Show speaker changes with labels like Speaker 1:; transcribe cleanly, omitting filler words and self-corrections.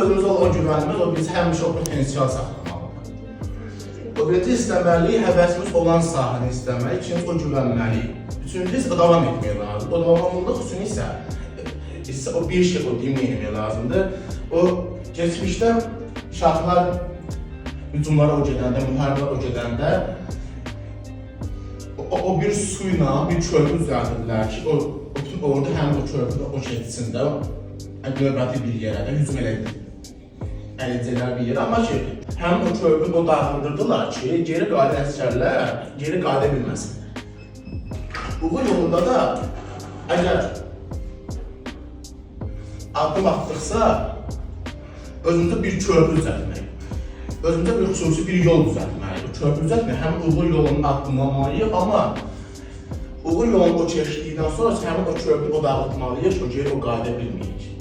Speaker 1: özümüzə olan güvənimiz, o bizi həmişə o potensial saxlamalıdır. O birinci istəməliyik, həvəsimiz olan sahəni istəmək, ikinci o güvənməliyik. Üçüncü davam etmək lazım. O davamlılıq üçün isə o bir şey o demək lazımdır. O geçmişdə şahlar hücumlara o gedəndə, müharibələr o gedəndə o bir suyla bir körpü düzəldirdilər ki, orada həmin o körpü o keçsində növbəti bir yerə də hücum edəcəklər bir yerə. Amma ki, həmin o körpü o dağıldırdılar ki, geri qayıdan əsgərlər geri qayıda bilməsinlər. Bu yolunda da əgər addım atdıqsa, özümüzdə bir körpü düzəltmək, özümüzdə bir xüsusi bir yol düzəltməliyik. O körpü düzəltmək, həm uğur yolunu addımlamalıyıq, amma uğur yolunu o keçdikdən sonra həmin o körpü o dağıtmalıyıq, o geri o qayıda bilməyik.